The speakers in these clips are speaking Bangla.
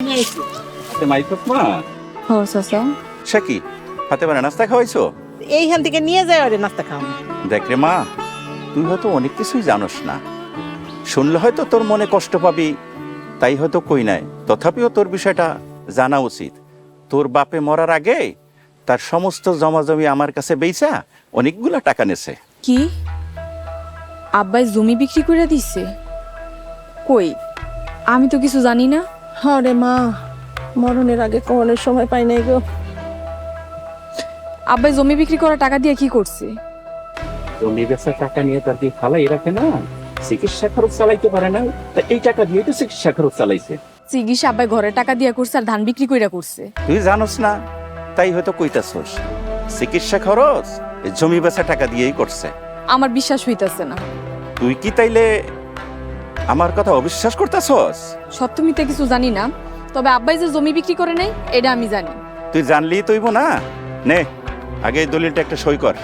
নিয়ে আইছি। মাইফাতমা হ চাচা। সে কি ফাতেমারে নাস্তা খাওয়াইছো? এইখান থেকে নিয়ে যায় ওরে নাস্তা খাওয়ানো। দেখ রে মা, তুই হয়তো অনেক কিছুই জানোস না, শুনলে হয়তো তোর মনে কষ্ট পাবি, তাই হয়তো কই নাই। তথাপিও তোর বিষয়টা জানা উচিত। তোর বাপে মরার আগে তার সমস্ত জমাজমি আমার কাছে বেচা অনেকগুলা টাকা নেছে। কি আব্বাই জমি বিক্রি করে দিছে? কই, আমি তো কিছু জানি না। হরে মা, মরণের আগে কোনের সময় পাই নাই গো। আব্বাই জমি বিক্রি করা টাকা দিয়ে কি করছে? জমি বেচার টাকা নিয়ে তার দিয়ে ফালাই রাখে না, চিকিৎসা খরচ চালাইতে পারে না, তা এই টাকা দিয়ে তো চিকিৎসা খরচ চালাইছে। চিকিৎসা আব্বাই ঘরে টাকা দিয়া করছে আর ধান বিক্রি কইরা করছে। তুই জানোস না, তাই হয়তো কইতাছস চিকিৎসা খরচ এই জমি বেচা টাকা দিয়েই করছে। আমার বিশ্বাস হইতাছে না। তুই কি তাইলে আমার কথা অবিশ্বাস করতেছস? সত্য মিথ্যা কিছু জানি না, তবে আব্বাই যে জমি বিক্রি করে নাই এটা আমি জানি। তুই জানলি তৈব না, নে আগে এই দলিলটা একটা সই কর।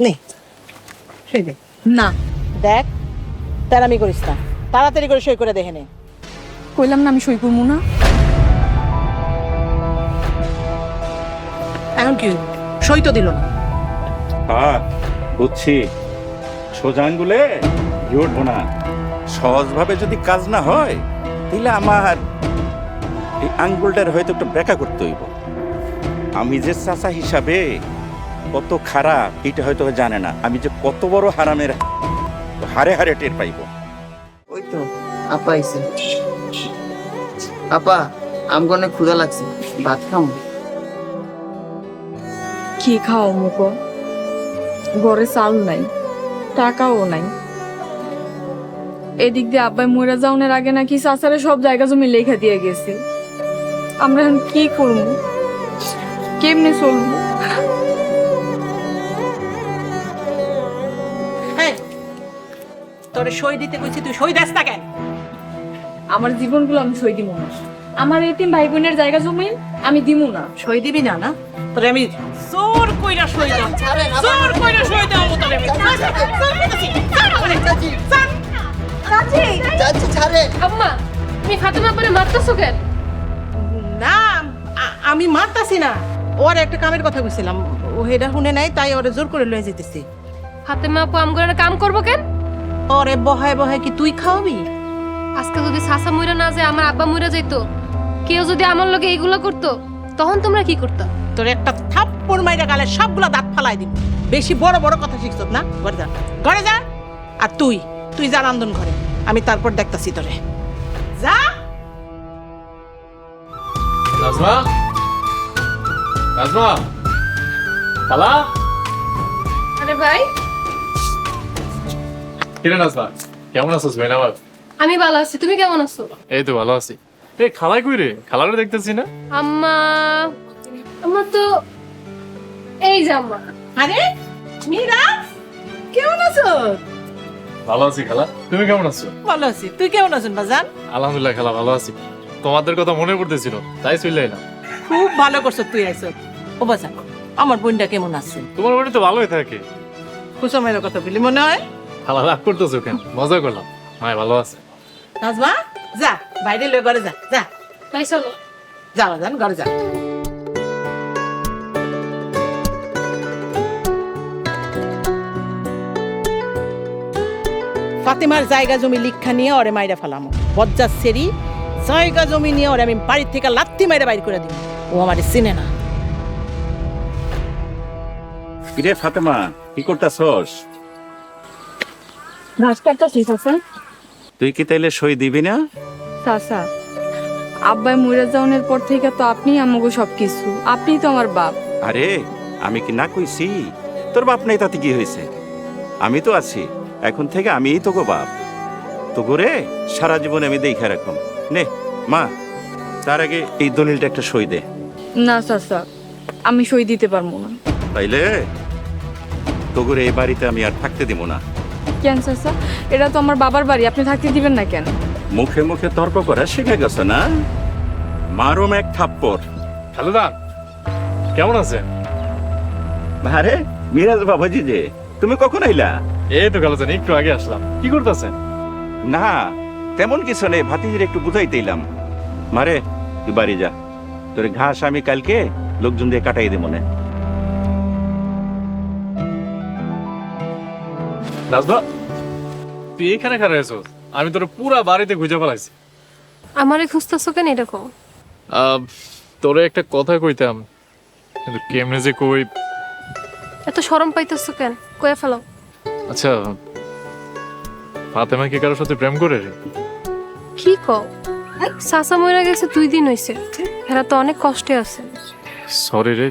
নে সই দে। না, দেখ তাড়ামি করিস না, তাড়াতাড়ি করে সই করে দেখে নে। কইলাম না আমি সই করবো না। এখন কি সই তো দিল না। হ্যাঁ বুঝছি, সোজা আঙ্গুলে ঘি উঠবো না। সহজভাবে যদি কাজ না হয় তাহলে আমার এই আঙ্গুলটার হয়তো একটু ব্যাখ্যা করতে হইব। আমি যে চাচা হিসাবে কত খারাপ এটা হয়তো জানে না, আমি যে কত বড় হারামের হারে হারে টের পাইব। ওই তো আপা আইছে। আপা আমগো অনেক ক্ষুধা লাগছে, ভাত খাম। কি খাও মুখো? ঘরে চাল নাই, টাকাও নাই। এদিক দিয়ে আব্বাই মরে যাওয়ার আগে নাকি চাচারে সব জায়গা জমি লেখা দিয়ে গেছে। আমরা এখন কি করবো, কেমনে চলবো? হ্যাঁ, তোরে সই দিতে কইছি, তুই সই দেস না কেন? আমার জীবনগুলো আমি সই দিব না। আমার এতিম ভাই বোনের জায়গা জমি আমি দিব না। সই দিবি না? না তোরে আমি জোর কইরা সই দাও, জোর কইরা সই দাও তোরে আমি। চাচি ছাড়েন। আম্মা, তুমি ফাতেমা আব্বারে মারতেছো কেন? না আমি মারতাছি না, ওর একটা কামের কথা কইছিলাম, ও হেডা শুনে নাই, তাই ওরে জোর করে লয়ে যেতেছি। ফাতেমা আপু আমগরে কাম করবো কেন? ওরে বহায় বহায় কি তুই খাওয়াবি? আজকে যদি সাসা মইরা না যায়, আমার আব্বা মইরা যাইতো, কেউ যদি আমার লগে এইগুলো করতো, তখন তোমরা কি করতা? তোর একটা থাপ্পড় মাইরা গালে সবগুলা দাঁত ফালাই দিবি। বেশি বড় বড় কথা শিখছ না, ঘরে যা, ঘরে যা। আর তুই তুই যা রান্ধন ঘরে, আমি তারপর দেখতাছি তোরে। যা। নাজমা, নাজমা, খালা। আরে ভাই, কিরে নাজমা, কেমন আছিস ভাই? আমার আমি ভালো আছি, তুমি কেমন আছো? এই তো ভালো আছি। এই খালাই কই রে? খালারে দেখতেছি না। আম্মা, আম্মা তো এই যে আম্মা। আরে মীরা, কেমন আছো? ভালো আছি খালা, তুমি কেমন আছো? ভালো আছি, তুই কেমন আছেন বাজান? আলহামদুলিল্লাহ খালা, ভালো আছি। তোমাদের কথা মনে পড়তেছিল, তাই চলে এলাম। খুব ভালো করছো তুই আইছো। ও বাজান, আমার বোনটা কেমন আছে? তোমার বাড়ি তো ভালোই থাকে। কুসুমের কথা বলি মনে হয়। খালা রাগ করতেছো কেন? মজা করলাম। মায় ভালো আছে। নাজমা, যা বাইরে লয়ে ঘরে যা, যা ভাই চলো। যা বাজান, ঘরে যা। ফাতেমার জায়গা জমি লিখা নিয়ে ওরে মাইরা ফেলাম। বজ্জার সেরি জায়গা জমি নিয়ে ওরে আমি বাড়ির থেকে লাত্তি মাইরা বাইর করে দিব। ও আমারে চিনে না। কিরে ফাতেমা, কি করতাছস? রাস্তাটা ঠিক আছে তুই কি তাইলে সই দিবি না? চাচা, আব্বাই মরে যাওয়ার পর থেকে তো আপনিই আমাকে সবকিছু। আপনিই তো আমার বাপ। আরে আমি কি না কইছি তোর বাপ নাই, তাতে কি হয়েছে? আমি তো আছি, এখন থেকে আমিই তো গো বাপ। তো গোরে সারা জীবন আমি দেখে রাখুন। নে মা, তার আগে এই দলিলটা একটা সই দে। না চাচা, আমি সই দিতে পারবো না। তাইলে তো গোরে এই বাড়িতে আমি আর থাকতে দিব না। কেন চাচা? এটা তো আমার বাবার বাড়ি, আপনি থাকতে দিবেন না কেন? মুখে মুখে তর্ক করা শিখে গেছে না? মারুম এক থাপ্পড়। খালুদা, কেমন আছেন? আরে মিরাজ বাবাজি যে, তুমি কখন আইলা? এই তো খালুদান, একটু আগে আসলাম। কি করতেছেন? না তেমন কিছু নেই, ভাতিজির একটু বুঝাইতে এলাম। মারে তুই বাড়ি যা, তোর ঘাস আমি কালকে লোকজন দিয়ে কাটাই দে মনে। নাজবা, তুই এখানে খারাপ আছো? আমি তোর পুরা বাড়িতে খুঁজে পেলাইছি। আমারে খুঁজতেছো কেন এরকম? তোরে একটা কথা কইতাম, কিন্তু কেমনে যে কই। এত শরম পাইতেছো কেন? কয়ে ফেলো। আচ্ছা, ফাতেমা কি কারোর সাথে প্রেম করে রে? কি কও? চাচা মইরা গেছে 2 দিন হইছে, এরা তো অনেক কষ্টে আছে। সরি রে,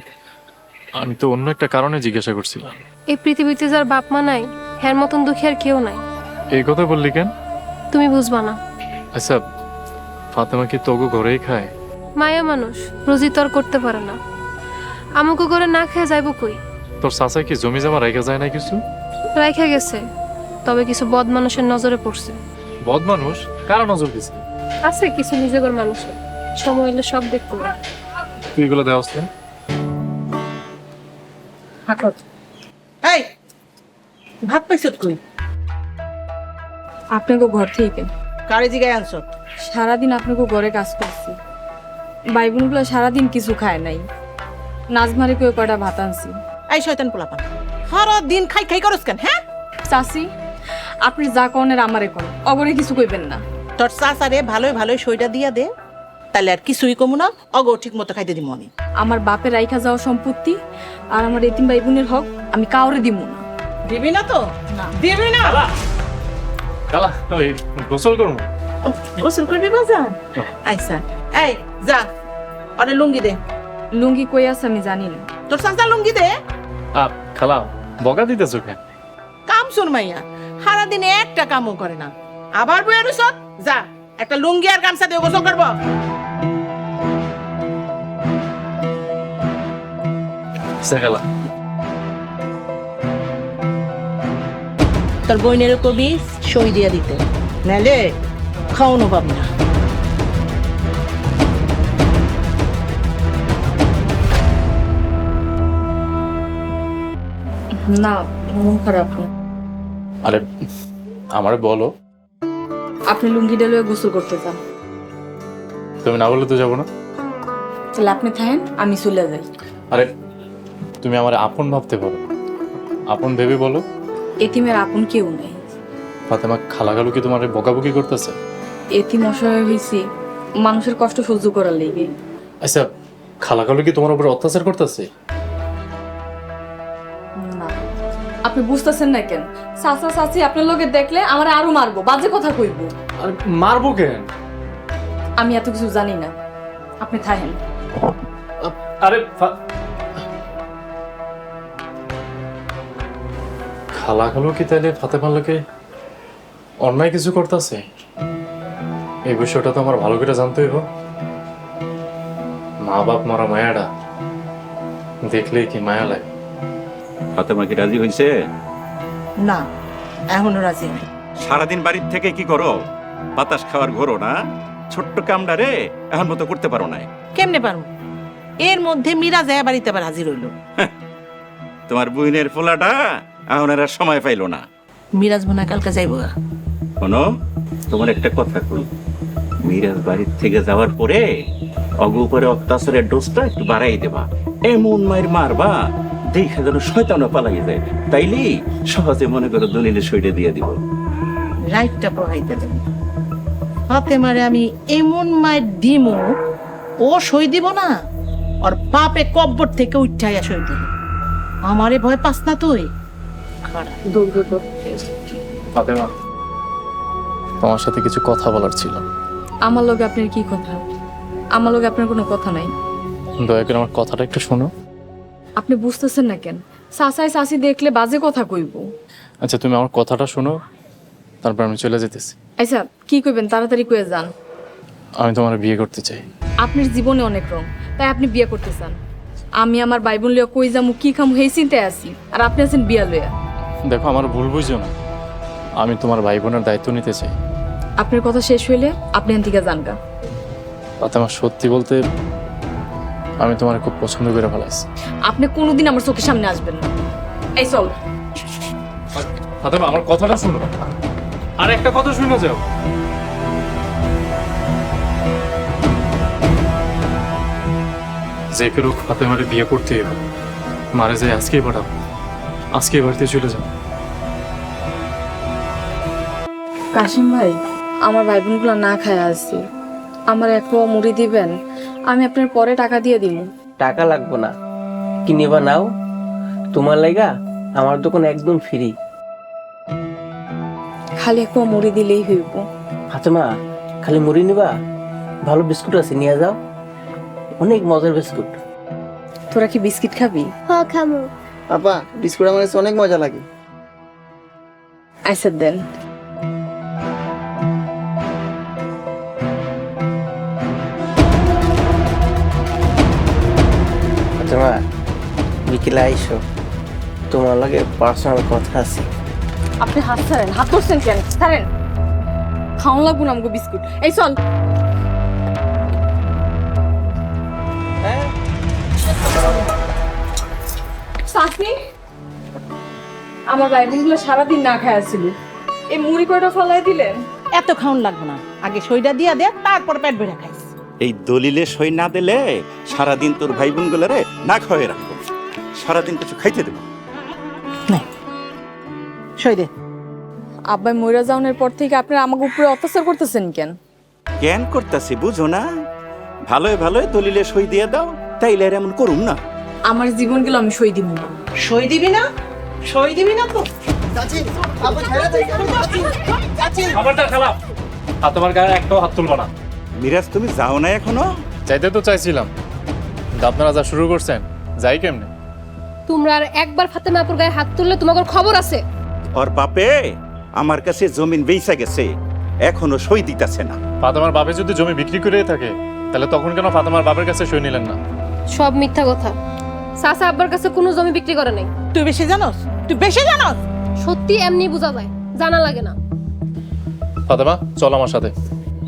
আমি তো অন্য একটা কারণে জিজ্ঞাসা করছিলাম। এই পৃথিবীতে যার বাপ মা নাই, হ্যার মতন দুঃখী আর কেউ নাই। এই কথা বললি কেন? তুমি বুঝবা না। আচ্ছা, ফাতেমা কি তোগো ঘরেই খায়? মায়া মানুষ, রোজি তো আর করতে পারে না। আমাকে ঘরে না খেয়ে যাইব কই? তোর চাচা কি জমি জমা রেখে যায় না কিছু? রাইখা গেছে, তবে কিছু বদ মানুষের নজরে পড়ছে। বদ মানুষ কারা নজর দিছে? আছে কিছু নিজের মানুষের, সময় হলে সব দেখতে পারে। তুই এগুলো দেওয়াস না? এই ভাত পাইছত কই? আপনাকে ঘর থেকে কারে জিগায় আনছ? সারাদিন আপনাকে ঘরে কাজ করছি, ভাই বোনগুলো সারাদিন কিছু খায় নাই। নাজমারে কেউ কয়টা ভাত আনছি। এই শয়তান পোলাপান, সারা দিন খাই খাই করস কেন? হ্যাঁ, চাচি, আপনি যা কনের আমারে কোন, অগরে কিছু কইবেন না। তোর চাচারে ভালোই ভালোই সইটা দিয়া দে, তাহলে আর কিছুই কমু না, অগো ঠিক মতো খাইতে দিব আমি। আমার বাপের রাইখা যাওয়া সম্পত্তি আর আমার এতিম ভাই বোনের হক আমি কাউরে দিব না। দিবি না তো? না দিবি না। কালা, ওই গোসল করবো। গোসল করবি বাজান? আচ্ছা, এই যা, আরে লুঙ্গি দে। লুঙ্গি কই আছে আমি জানি না। তোর চাচা লুঙ্গি দে। খালা, বকা দিতেছো কেন? কাম শুন মাইয়া, সারাদিন একটা কামও করে না, আবার বইয়া রইছ। যা, একটা লুঙ্গি আর গামছা দিয়ে গোসল করবো। খালা, তোর বইনের কবি সই দিয়া দিতে, নাহলে খাওয়ানো পাবি না। না, মন খারাপ না। আরে আমারে বলো। আপনি লুঙ্গি ডালে গোসল করতে চান? তুমি না বললে তো যাবো না। তাহলে আপনি থাকেন, আমি চলে যাই। আরে তুমি আমার আপন ভাবতে পারো, আপন ভেবে বলো। এতিমের আপন কেউ নাই। ফাতেমা খালা খালু কি তোমার বকাবকি করতেছে? এতিম অসহায় হয়েছি মানুষের কষ্ট সহ্য করার লেগে। আচ্ছা, খালা খালু কি তোমার উপর অত্যাচার করতেছে? না, আপনি বুঝতেছেন না কেন? চাচা চাচি আপনার লোকে দেখলে আমার আরো মারবো, বাজে কথা কইবো। আরে মারবো কেন? আমি এত কিছু জানি না, আপনি থাকেন। আরে খালা খালু কি তাইলে ফাতেমার লোকে অন্যায় কিছু করতেছে? এই বিষয়টা তো আমার ভালো করে জানতে হইব। মা বাপ মরা মায়াটা দেখলেই কি মায়া লাগে। ফাতেমা কি রাজি হয়েছে? না, এখনো রাজি নাই। সারাদিন বাড়ির থেকে কি করো? বাতাস খাওয়ার ঘোরো না? ছোট্ট কামটা রে এখন মতো করতে পারো না। কেমনে পারবো? এর মধ্যে মীরা যায় বাড়িতে আবার হাজির হইল। তোমার বুইনের ফোলাটা এখন আর সময় পাইলো না। মিরাজ মনে হয় কালকে যাইব। শোনো, তোমার একটা কথা কই, মিরাজ বাড়ির থেকে যাওয়ার পরে অগ উপরে অত্যাচারের ডোজটা একটু বাড়াই দেবা। এমন মায়ের মারবা দেখা যেন শয়তানও পালাই যায়, তাইলে সহজে মনে করো দলিলে সইটা দিয়ে দিব। রাইটটা পড়াইতে দেব। হাতে মারে আমি এমন মায়ের দিমু, ও সই দিব না, আর বাপে কব্বর থেকে উঠাইয়া সই দিব। আমারে ভয় পাস না তুই? ফাতেমা, তোমার সাথে কিছু কথা বলার ছিল। আমার লগে আপনার কি কথা? আমার লগে আপনার কোনো কথা নাই। দয়া করে আমার কথাটা একটু শোনো। আপনি বুঝতেছেন না কেন? চাচাই চাচি দেখলে বাজে কথা কইব। আচ্ছা, তুমি আমার কথাটা শোনো, তারপর আমি চলে যেতেছি। আচ্ছা, কি কইবেন তাড়াতাড়ি কয়ে যান। আমি তোমার বিয়ে করতে চাই। আপনার জীবনে অনেক রং, তাই আপনি বিয়ে করতে চান। আমি আমার ভাই বোন লিয়া কই যামু কি খামু সেই চিন্তায় আছি, আর আপনি আছেন বিয়া লইয়া। দেখো, আমার ভুল বুঝো না, আমি তোমার ভাই বোনের দায়িত্ব নিতে চাই। আপনার কথা শেষ হইলে আপনি এখান থেকে যান গা। ফাতেমা, সত্যি বলতে আমি তোমার খুব পছন্দ করে ফেলাইছি। আপনি কোনোদিন আমার চোখের সামনে আসবেন না। এই চল। ফাতেমা, আমার কথাটা শোনো। আর একটা কথা শুনে যাও। যে করুক ফাতেমারে বিয়ে করতে হবে। মারে যাই আজকেই পাঠাবো, আজকেই বাড়িতে চলে যাও। কাশিম ভাই, আমার ভাই বোনগুলো না খায় আসছি, আমার এক পোয়া মুড়ি দিবেন, আমি আপনার পরে টাকা দিয়ে দিব। টাকা লাগবো না, কিনেবা নাও, তোমার লাগা আমার দোকান একদম ফ্রি। খালি এক পোয়া মুড়ি দিলেই হইব। ফাতেমা, খালি মুড়ি নিবা? ভালো বিস্কুট আছে, নিয়ে যাও, অনেক মজার বিস্কুট। তোরা কি বিস্কিট খাবি? আপা, বিস্কুট আমার কাছে অনেক মজা লাগে। আচ্ছা দেন। ফাতেমা, বিকেলে আইসো, তোমার লাগে পার্সোনাল কথা আছে। আপনি হাত ছাড়েন, হাত ধরছেন কেন? ছাড়েন, খাওয়ান লাগবো না আমাকে বিস্কুট। এই চল। সাথী, আমার ভাই বোনগুলো সারাদিন না খায় আসছিল, এই মুড়ি কয়টা ফলাই দিলেন? এত খাওন লাগবে না, আগে সইটা দিয়া দে, তারপর পেট ভরে খাইস। এই দলিলে সই না দিলে সারাদিন তোর ভাই বোনগুলোরে না খাওয়াই রাখবো, সারাদিন কিছু খাইতে দেবো। সই দে। আব্বাই মইরা যাওয়ার পর থেকে আপনারা আমাকে উপরে অত্যাচার করতেছেন কেন? জ্ঞান করতেছি বুঝো না? ভালোই ভালোই দলিলে সই দিয়ে দাও, তাইলে আর এমন করুম না। আমার জীবনগুলো আমি সই দিব না। সই দিবি না? সই দিবি না তো? খবরদার খালা, ফাতেমার গায়ে একটাও হাত তুলবা না। মিরাজ, তুমি যাও না এখনো? চাইতে তো চাইছিলাম, কিন্তু আপনারা যা শুরু করছেন, যাই কেমনে? তোমরা আর একবার ফাতেমা আপুর গায়ে হাত তুললে তোমাদের খবর আছে। ওর বাপে আমার কাছে জমিন বেচা গেছে, এখনো সই দিতেছে না। ফাতেমার বাপে যদি জমি বিক্রি করে থাকে, তাহলে তখন কেন ফাতেমার বাপের কাছে সই নিলেন না? সব মিথ্যা কথা। চাচা আব্বার কাছে কোনো জমি বিক্রি করে নাই। তুই বেশি জানোস, তুই বেশি জানোস। সত্যি এমনি বোঝা যায়, জানা লাগে না। ফাতেমা, চল আমার সাথে।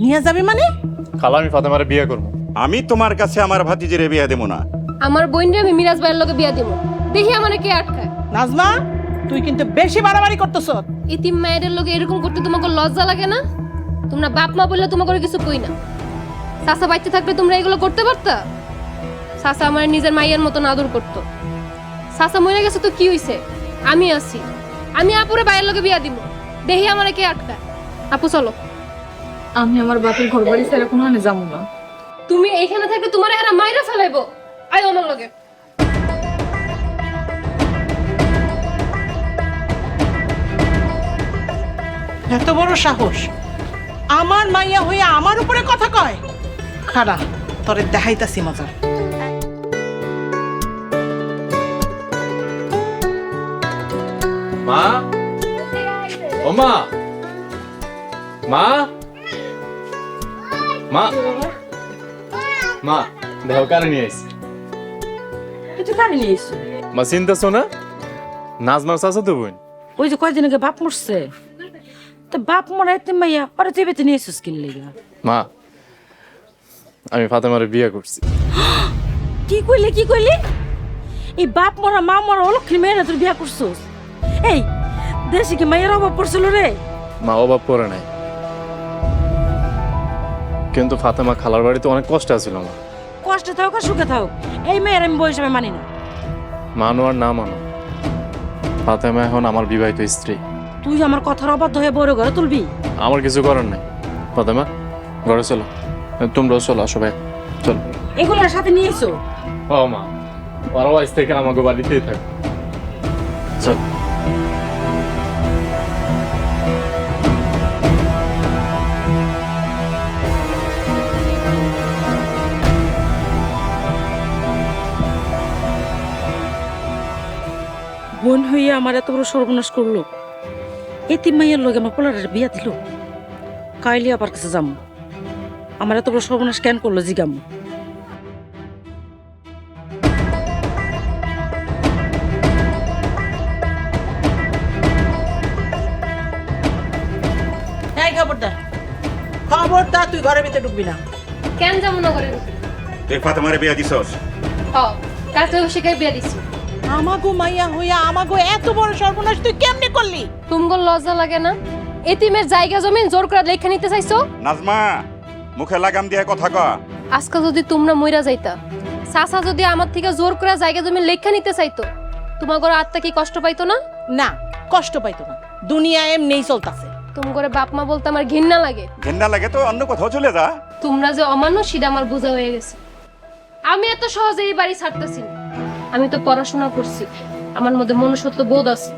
নিয়ে যাবি মানে? খালা, আমি ফাতেমারে বিয়ে করবো। আমি তোমার কাছে আমার ভাতিজিরে বিয়া দেবো না। আমার বোনরে আমি মিরাজ ভাইয়ের লগে বিয়া দিব, দেখি আমারে কে আটকায়। নাজমা, তুই কিন্তু বেশি বাড়াবাড়ি করতেছ। ইতিম মায়ের লগে এরকম করতে তোমাকে লজ্জা লাগে না? তোমরা বাপ মা বললে তোমাকে কিছু কই না। চাচা বাচ্চা থাকলে তোমরা এগুলো করতে পারতা? চাচা আমার নিজের মাইয়ের মতন আদর করতো। চাচা মরে গেছে তো কি হইছে, আমি আছি, আমি আপুরে ভাইয়ের লগে বিয়া দিব, দেখি আমারে কে আটকায়। আপু চলো। আমি আমার বাপের ঘর বাড়ি ছেড়ে কোনখানে যাবো না। তুমি এইখানে থাকলে তোমার এরা মাইরা ফেলাইবো। আয় আমার লগে। এত বড় সাহস, আমার মাইয়া হইয়া আমার উপরে কথা কয়? খারা, তোরে দেখাইতাছি মজা। মা, ও মা, মা, মা, মা, দেখো কারে নিয়ে আইছি। তুই কারে নিয়ে এসছো? মা, চিন্তাছো না? নাজমার চাচা তো বোন। ওই যে কয়দিন আগে বাপ মরছে, তো বাপ মরা এতে মাইয়া পরে তুই বেতে নিয়ে এসছিস কিনলে? মা, আমি ফাতেমারে বিয়ে করছি। কি কইলি, কি কইলি? এই বাপ মরা মা মরা অলক্ষী মেয়েরা তোর বিয়া করছোস? এই দেশে কি মায়ের অভাব পড়ছিল রে? মা, অভাব পড়ে নাই, কিন্তু ফাতেমা খালার বাড়িতে অনেক কষ্ট আছিল। মা, কষ্টে থাক আর সুখে থাক, এই মেয়ের আমি বয়স আমি মানি না। মানো আর না মানো, ফাতেমা এখন আমার বিবাহিত স্ত্রী। তুই আমার কথার অবাধ্য হয়ে বড় ঘরে তুলবি? আমার কিছু করার নাই। ফাতেমা, ঘরে চলো, তোমরাও চলো, আসো ভাই, চলো। এগুলোর সাথে নিয়ে এসো। ও মা, ওরাও আজ থেকে আমাকে বাড়িতেই থাক। চল। বোন হইয়া আমার এত বড় সর্বনাশ করলো, এতিম মাইয়ের লগে আমার পোলারের বিয়া দিল। কাইলি আবার কাছে যাম, আমার এত বড় সর্বনাশ কেন করলো জিগাম। এই খবরদার, খবরদার, তুই ঘরের ভিতরে ঢুকবি না। কেন যাবো না করে? তুই ফাতেমারে বিয়া দিছস? হ, কাছে শিখাই বিয়া দিছি। আমাগো মাইয়া হইয়া আমাগো এত বড় সর্বনাশ তুই কেমনে করলি? তুমগো লজ্জা লাগে না? এতিমের জায়গা জমিন জোর করে লেখা নিতে চাইছো? নাজমা, মুখে লাগাম দিয়ে কথা ক। আজকে যদি তোমরা মইরা যাইতা, চাচা যদি আমার থেকে জোর করে জায়গা জমি লেখা নিতে চাইতো তোমার ঘরে আত্মা কি কষ্ট পাইতো না? না, কষ্ট পাইতো না, দুনিয়া এমনিই চলতেছে। তোমার ঘরে বাপ মা বলতে আমার ঘৃণা লাগে। ঘেন্না লাগে তো অন্য কোথাও চলে যা। তোমরা যে অমানুষ সেটা আমার বোঝা হয়ে গেছে। আমি এত সহজে এই বাড়ি ছাড়তেছি না। আমি তো পড়াশোনা করছি, আমার মধ্যে মনুষ্যত্ব বোধ আছে।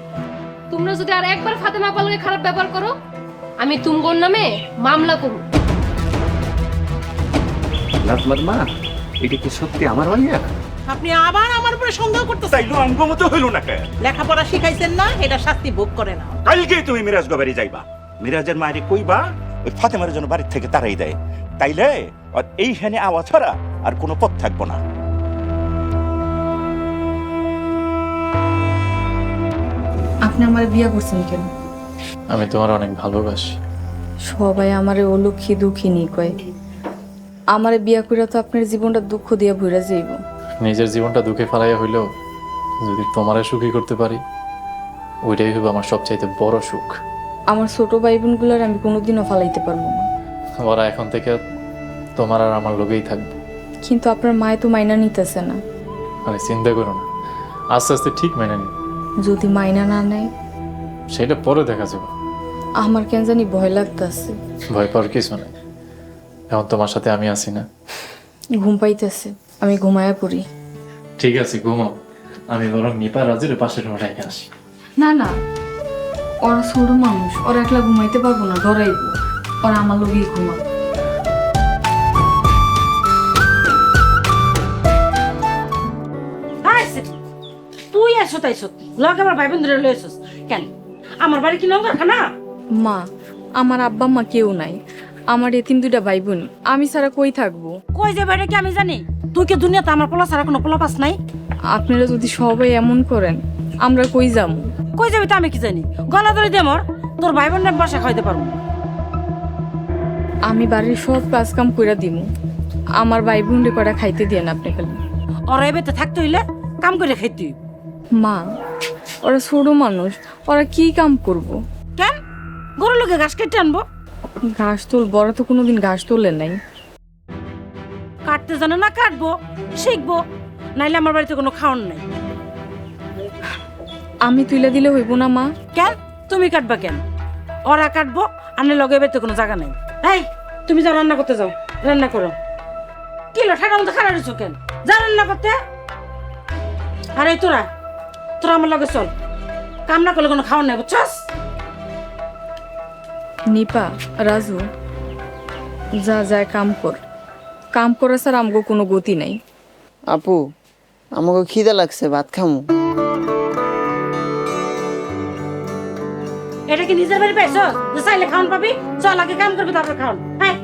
তোমরা যদি আর একবার ফাতেমা আপাকে খারাপ ব্যবহার করো, আমি তুমগোর নামে মামলা করব। নাজমার মা, এটা কি সত্যি আমার ভাইয়া? আপনি আবার আমার উপরে সন্দেহ করতেছেন। তাইলো আঙ্গ মতো হইল না কে? লেখাপড়া শিখাইছেন না, এটা শাস্তি ভোগ করে না। কালকেই তুমি মিরাজ গো বাড়ি যাইবা। মিরাজের মায়ের কইবা ওই ফাতেমার জন্য বাড়ির থেকে তাড়াই দেয়, তাইলে আর এইখানে আওয়াজ ছাড়া আর কোনো পথ থাকবো না। আপনি আমার বিয়ে করছেন কেন? আমি তোমার অনেক ভালোবাসি। সবাই আমারে অলক্ষী দুঃখিনী কয়। আমারে বিয়া কইরা তো আপনার জীবনটা দুঃখ দিয়া ভইরা যাইব। নিজের জীবনটা দুঃখে ফেলাইয়া হইলেও যদি তোমারে সুখী করতে পারি, ওইটাই হবে আমার সবচাইতে বড় সুখ। আমার ছোট ভাই বোনগুলোর আমি কোনোদিনও ফালাইতে পারবো না। ওরা এখন থেকে তোমার আর আমার লোকেই থাকবে। কিন্তু আপনার মায়ে তো মাইনা নিতেছে না। মানে চিন্তা করো না, আস্তে আস্তে ঠিক মেনে নিই। যদি মাইনা না নেয়, সেটা পরে দেখা যাবে। আমার কেন জানি ভয় লাগতেছে। ভয় পাওয়ার কিছু নেই, এখন তোমার সাথে আমি আছি না। ঘুম পাইতেছে, আমি ঘুমায়া পড়ি। ঠিক আছে, ঘুমাও। আমি বরং নিপা রাজের পাশের রুমে রেখে আসি। না না, ওরা ছোট মানুষ, ওরা একলা ঘুমাইতে পারবো না, ডরাইব। ওরা আমার লগেই ঘুমা। তুই আসো তাইছো লগে আমার ভাই বোনদের লয়ে আসছিস কেন? আমার বাড়ি কি নঙ্গর খানা? মা, আমার আব্বা মা কেউ নাই। আমার এতিম দুইটা ভাই বোন, আমি ছাড়া কই থাকবো? কই যাবে এটা কি আমি জানি? তুই কি দুনিয়াতে আমার পোলা ছাড়া কোনো পোলা পাস নাই? আপনারা যদি সবাই এমন করেন, আমরা কই যাবো? কই যাবি তা আমি কি জানি? গলা ধরে দে মোর, তোর ভাই বোনের বাসা খাইতে পারবো। আমি বাড়ির সব কাজ কাম কইরা দিমু। আমার ভাই বোনরে কয়টা খাইতে দেন আপনি খালি। ওরা এবারে থাকতে হইলে কাম করে খাইতে হইব। মা, ওরা ছোট মানুষ, ওরা কি কাম করব? কেন? গরুর লোকে ঘাস কেটে আনবো? ঘাস তুলব? ওরা তো কোনোদিন ঘাস তোলে নাই। কাটতে জানে না, কাটবো, শিখবো। নাইলে আমার বাড়িতে কোনো খাওয়ান নাই। আমি তুইলা দিলে হইব না মা? কেন তুমি কাটবা কেন? ওরা কাটবো, আনে লগে এবারে কোনো জায়গা নাই। এই তুমি যাও রান্না করতে যাও, রান্না করো। কিলো ঠাকার মতো খারাপ হয়েছো কেন? যা রান্না করতে। আরে তোরা তোরা আমার লগে চল, কাম না করলে কোনো খাওয়ান নাই, বুঝছস? নিপা, রাজু, যা যায় কাম কর। কাম করা স্যার আমগো কোনো গতি নাই। আপু, আমাকে খিদে লাগছে, ভাত খামু। এটা কি নিজের বাড়ি পাইছো যে চাইলে খাওয়ান পাবি? চল আগে কাম করবি তারপর খাওয়ান। হ্যাঁ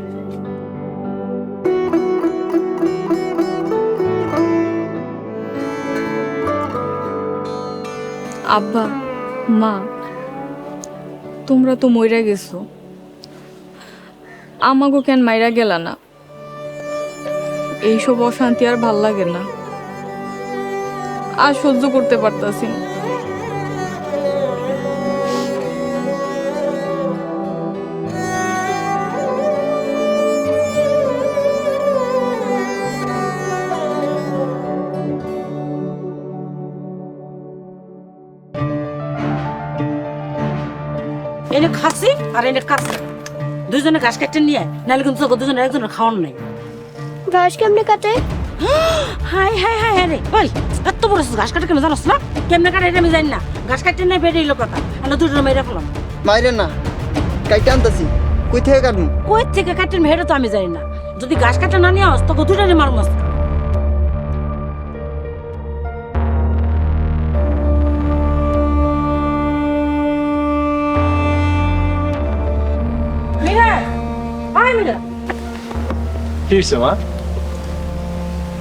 আব্বা, মা, তোমরা তো মইরা গেছো, আমাগো কেন মাইরা গেলা না? এইসব অশান্তি আর ভাল লাগে না, আর সহ্য করতে পারতাছি না। এনে খাসি আর এনে কাছে দুইজনে ঘাস কাটতে নিয়ে, নাহলে কিন্তু তোকে দুজনের একজনের খাওয়ান নাই। ঘাস কেমনে কাটে? হাই হাই হাই রে, ওই এত বড় ঘাস কাটে কেন জানোস না? কেমনে কাটে এটা আমি জানি না। ঘাস কাটতে নেই বেড়ে এলো কথা, আমি দুজনে মেরে ফেলাম। মাইরে না, কাইটা আনতাছি। কই থেকে কাটমু? কই থেকে কাটেন মেরে তো আমি জানি না। যদি ঘাস কাটতে না নিয়ে আস তোকে দুজনে মারুম। কি হয়েছে মা?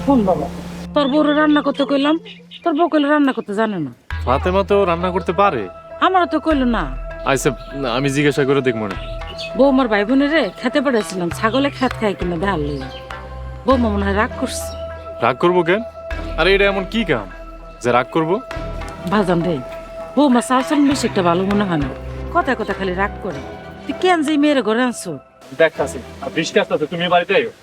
ফোন বাবা, তোর বউ রান্না করতে কইলাম, তোর বউ কইলো রান্না করতে জানে না। ফাতেমা তো রান্না করতে পারে। আমারও তো কইলো না। আচ্ছা, আমি জিজ্ঞাসা করে দেখবো না। বৌমার ভাই বোনের খেতে পাঠাইছিলাম, ছাগলে খেত খাই কিনা দেখার লইয়া। বৌমা মনে হয় রাগ করছে। রাগ করবো কেন? আরে এটা এমন কি কাম যে রাগ করবো? ভাজান রে, বৌমা চালচল বেশি একটা ভালো মনে হয় না, কথা কথা খালি রাগ করে। তুই কেন যে মেয়ের ঘরে আনছো? দেখতাছি, আর বৃষ্টি আসতেছে, তুমি বাড়িতে আইও।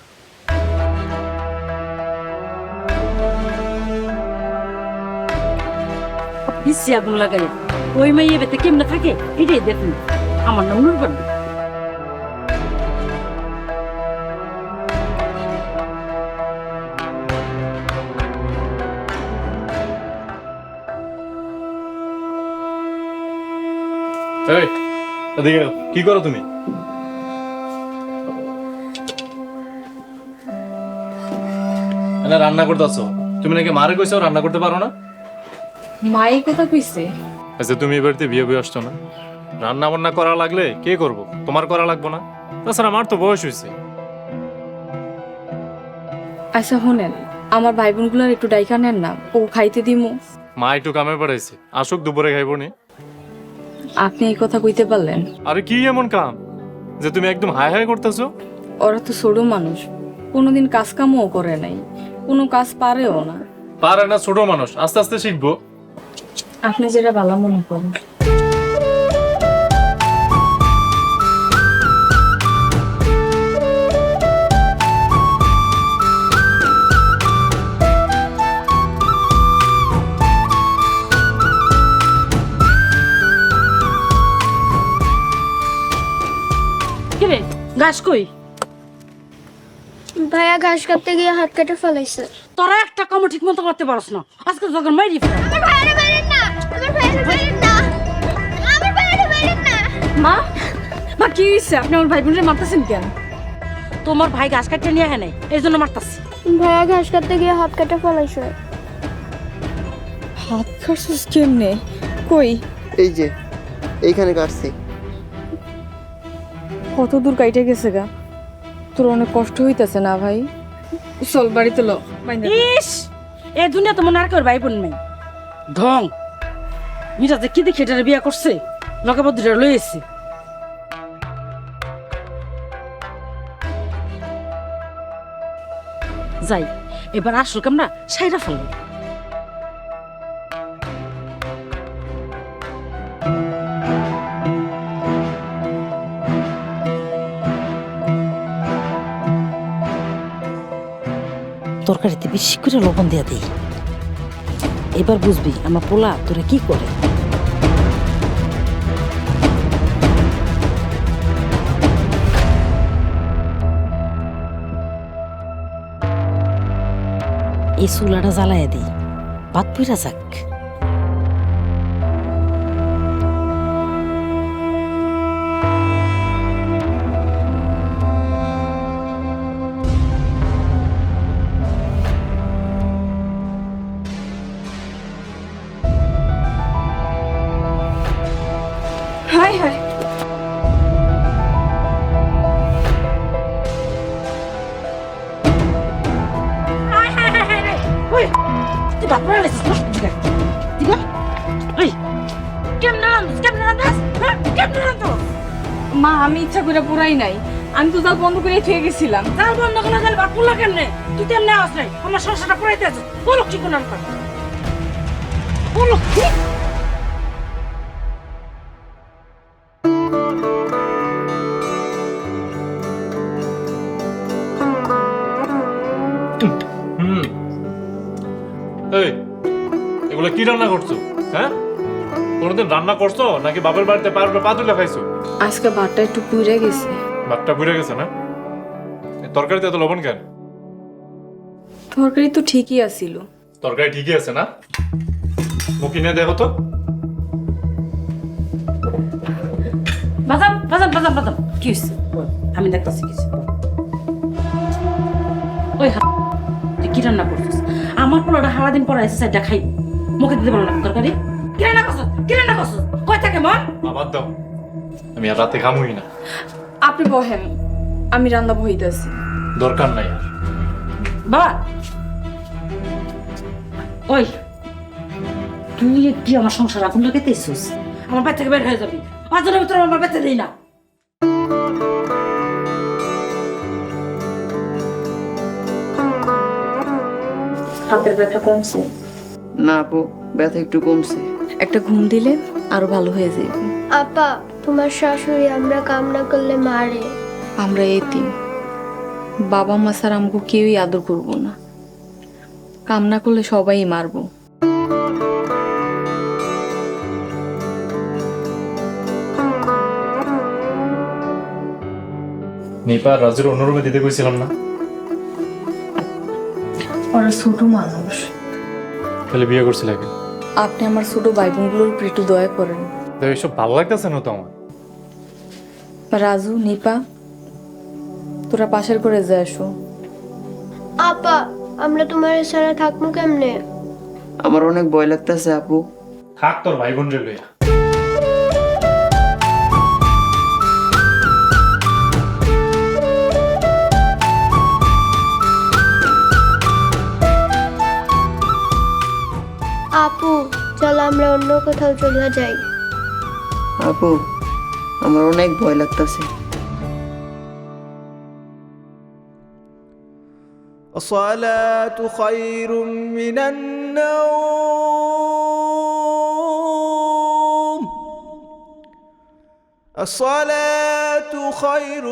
দিচ্ছি আগুন লাগাই ওই মাইয়ে বেতে কেমনে থাকে এটাই দেখুন আমার নাম নুরবান এই এদিকে এসো। কি করো তুমি? এনে রান্না করতেছো? তুমি নাকি মারে কইছো রান্না করতে পারো না? মাই কথা কইছে। আচ্ছা তুমি এ বাড়িতে বিয়ে বয়ে আসছো না, রান্না বান্না করা লাগলে কে করবো? তোমার করা লাগবো না? তাছাড়া আমার তো বয়স হয়েছে। আচ্ছা শোনেন, আমার ভাই বোনগুলোর একটু ডাইকা নেন না, ও খাইতে দিমু। মা একটু কামে পাঠাইছে, আসুক দুপুরে খাইবো নি। আপনি এই কথা কইতে পারলেন? আরে কি এমন কাম যে তুমি একদম হাই হাই করতেছো? ওরা তো ছোট মানুষ, কোনোদিন কাজ কামও করে নাই, কোনো কাজ পারেও না। পারে না, ছোট মানুষ, আস্তে আস্তে শিখবো। আপনি যেটা ভালো মনে করেন। কিরে ঘাস কই ভাইয়া ঘাস কাটতে গিয়ে হাত কেটে ফেলাইছে। তোরা একটা কামও ঠিক মতো করতে পারস না, আজকে যখন মাইরি ফেলা আমার ভাইয়ারে মারেন না, আমার ভাইয়ারে মারেন না, আমার ভাইয়ারে মারেন না। মা, মা কি হইছে? আপনি আমার ভাই বোনরে মারতেছেন কেন? তোমার ভাই ঘাস কাটতে নিয়ে আহে নাই এই জন্য মারতাছি। ভাইয়া ঘাস কাটতে গিয়ে হাত কেটে ফেলাইছে। হাত কাটছিস কেমনে? কই? এই যে এইখানে কাটছি। কত দূর কাইটে গেছে গা? তোর অনেক কষ্ট হইতাছে না ভাই? চল বাড়িতে লো। ইস এই দুনিয়া তো মনে আর কেউ ভাই বোন নাই। ঢং মিরা যে কি দেখে এটার বিয়ে করছে, লগে বদ্রিটা লই এসছে। যাই এবার আসল কামরা সাইরা ফেলো। তরকারিতে বেশি করে লবণ দিয়া দেই, এবার বুঝবি আমার পোলা তোরে কি করে। এই চুলাটা জ্বালাইয়া দিই, ভাত পুইরা যাক। হাই হাই, ওই তুই ভাত পড়ে গেছিস নষ্ট দিকে দিকে ওই কেমন রান্দাস কেমন রান্দাস কেমন রান্দাস? মা আমি ইচ্ছা করে পুরাই নাই, আমি তো জাল বন্ধ করে থুয়ে গেছিলাম। তার বন্ধ করে দিলে ভাত পুলা কেমনে? তুই তেমনি আস নাই আমার সংসারটা পড়াইতে আছিস। বলো কি কোন আনকার বলো কি? হুম, এই এগুলো কি রান্না করছো? হ্যাঁ, কোনোদিন রান্না করছো নাকি বাপের বাড়িতে পারবে পা তুলে খাইছো? আজকে ভাতটা একটু পুড়ে গেছে। ভাতটা পুড়ে গেছে না? এই তরকারিতে এত লবণ কেন? তরকারি তো ঠিকই আছিল। তরকারি ঠিকই আছে না? মুখি নিয়ে দেখো তো। বাজাম বাজাম বাজাম বাজাম কি হইছে? আমি দেখতাছি কিছু। ওই তুই কি রান্না করছিস? আমার পোলাটা সারাদিন পরে এসে সাইডটা খাই মুখে দিতে পারলো না তরকারি। কি রান্না করছিস? কি রান্না করছিস? কয় থাকে মন? আবার দাও, আমি আর রাতে খামুই না। আপনি বহেন, আমি রান্না বহিতেছি। দরকার নাই আর। বাবা ওই তুই কি আমার সংসার আগুন লাগাইতেছিস? আমার বাড়ি থেকে বের হয়ে যাবি, আজনের ভিতরে আমার বাড়িতে দেই না। হাতের ব্যথা কমছে? না আপু, ব্যথা একটু কমছে। একটা ঘুম দিলে আরো ভালো হয়ে যাবে। আপা তোমার শাশুড়ি আমরা কাম না করলে মারে। আমরা এতিম, বাবা মা স্যার আমাকে কেউই আদর করবো না, কাম না করলে সবাই মারবো। নিপা রাজুর অন্য রুমে দিতে কইছিলাম না? ওরা ছোট মানুষ। তাহলে বিয়ে করছিল কেন? আপনি আমার ছোট ভাই বোনগুলোর উপর একটু দয়া করেন। তো এইসব ভালো লাগতেছে না তো আমার। রাজু, নিপা, তোরা পাশের করে যা আসো। আপা আমরা তোমার ছাড়া থাকবো কেমনে? আমার অনেক ভয় লাগতেছে আপু। থাক তোর ভাই বোন রে লইয়া। আপু চলো আমরা অন্য কোথাও চলে যাই। আপু আমার অনেক ভয় লাগতেছে। الصلاة خير من النوم الصلاة خير